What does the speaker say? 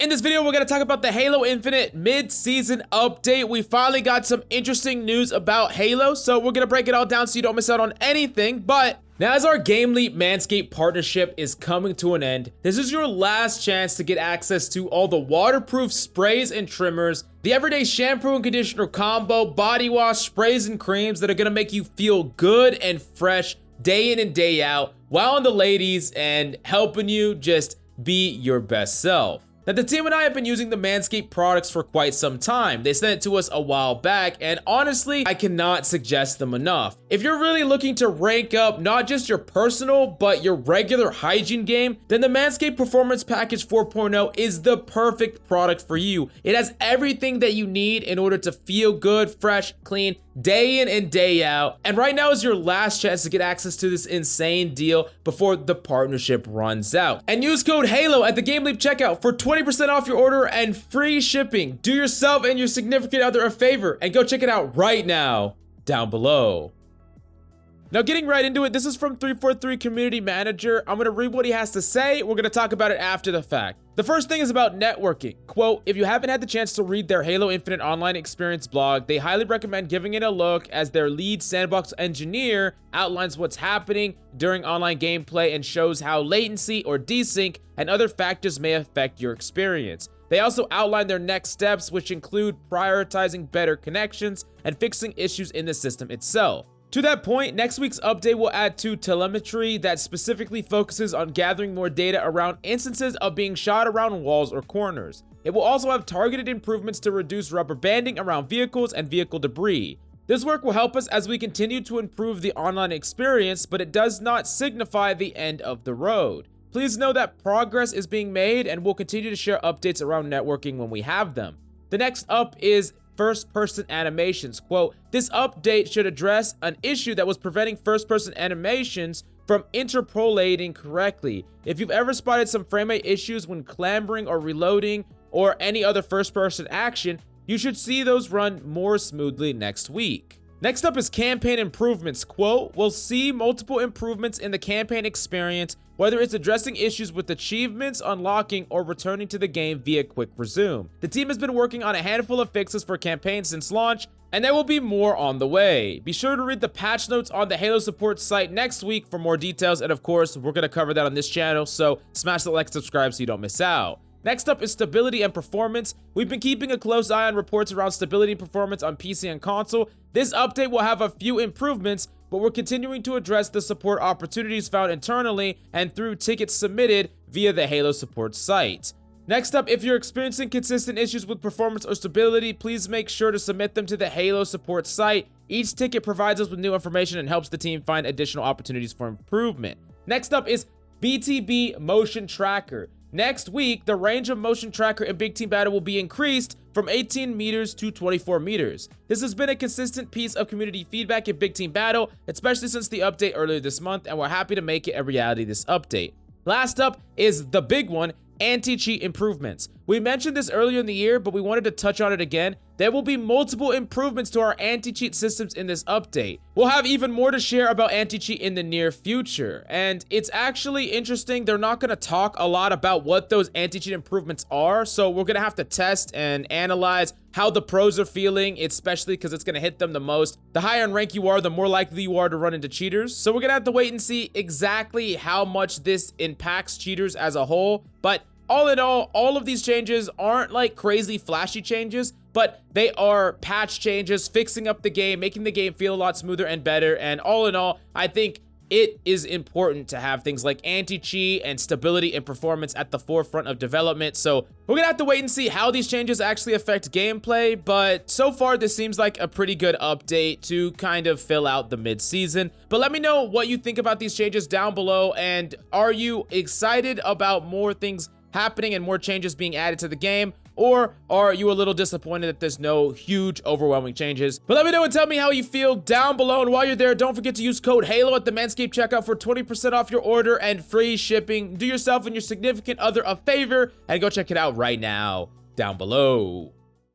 In this video, we're going to talk about the Halo Infinite mid-season update. We finally got some interesting news about Halo, so we're going to break it all down so you don't miss out on anything. But now, as our GameLeap Manscaped partnership is coming to an end, this is your last chance to get access to all the waterproof sprays and trimmers, the everyday shampoo and conditioner combo, body wash, sprays and creams that are going to make you feel good and fresh day in and day out, wowing the ladies and helping you just be your best self. Now, the team and I have been using the Manscaped products for quite some time. They sent it to us a while back, and honestly, I cannot suggest them enough. If you're really looking to rank up not just your personal, but your regular hygiene game, then the Manscaped Performance Package 4.0 is the perfect product for you. It has everything that you need in order to feel good, fresh, clean, day in and day out. And right now is your last chance to get access to this insane deal before the partnership runs out. And use code HALO at the GameLeap checkout for 20% off your order and free shipping. Do yourself and your significant other a favor and go check it out right now down below. Now, getting right into it, this is from 343 Community Manager. I'm going to read what he has to say. We're going to talk about it after the fact. The first thing is about networking. Quote, if you haven't had the chance to read their Halo Infinite online experience blog, they highly recommend giving it a look, as their lead sandbox engineer outlines what's happening during online gameplay and shows how latency or desync and other factors may affect your experience. They also outline their next steps, which include prioritizing better connections and fixing issues in the system itself. To that point, next week's update will add to telemetry that specifically focuses on gathering more data around instances of being shot around walls or corners. It will also have targeted improvements to reduce rubber banding around vehicles and vehicle debris. This work will help us as we continue to improve the online experience, but it does not signify the end of the road. Please know that progress is being made, and we'll continue to share updates around networking when we have them. The next up is first-person animations. Quote, this update should address an issue that was preventing first-person animations from interpolating correctly. If you've ever spotted some frame rate issues when clambering or reloading or any other first-person action, you should see those run more smoothly next week. Next up is campaign improvements. Quote, we'll see multiple improvements in the campaign experience, whether it's addressing issues with achievements, unlocking, or returning to the game via quick resume. The team has been working on a handful of fixes for campaigns since launch, and there will be more on the way. Be sure to read the patch notes on the Halo support site next week for more details, and of course, we're going to cover that on this channel, so smash the like, subscribe so you don't miss out. Next up is stability and performance. We've been keeping a close eye on reports around stability and performance on PC and console. This update will have a few improvements, but we're continuing to address the support opportunities found internally and through tickets submitted via the Halo support site. Next up, if you're experiencing consistent issues with performance or stability, please make sure to submit them to the Halo support site. Each ticket provides us with new information and helps the team find additional opportunities for improvement. Next up is BTB Motion Tracker. Next week, the range of motion tracker in Big Team Battle will be increased from 18 meters to 24 meters. This has been a consistent piece of community feedback in Big Team Battle, especially since the update earlier this month, and we're happy to make it a reality this update. Last up is the big one, anti-cheat improvements. We mentioned this earlier in the year, but we wanted to touch on it again. There will be multiple improvements to our anti-cheat systems in this update. We'll have even more to share about anti-cheat in the near future. And it's actually interesting, they're not going to talk a lot about what those anti-cheat improvements are, so we're going to have to test and analyze how the pros are feeling, especially because it's going to hit them the most. The higher in rank you are, the more likely you are to run into cheaters. So we're going to have to wait and see exactly how much this impacts cheaters as a whole. But all in all of these changes aren't like crazy flashy changes, but they are patch changes, fixing up the game, making the game feel a lot smoother and better. And all in all, I think it is important to have things like anti-cheat and stability and performance at the forefront of development. So we're gonna have to wait and see how these changes actually affect gameplay, but so far this seems like a pretty good update to kind of fill out the mid-season. But let me know what you think about these changes down below, and are you excited about more things happening and more changes being added to the game? Or are you a little disappointed that there's no huge, overwhelming changes? But let me know and tell me how you feel down below. And while you're there, don't forget to use code HALO at the Manscaped checkout for 20% off your order and free shipping. Do yourself and your significant other a favor and go check it out right now down below.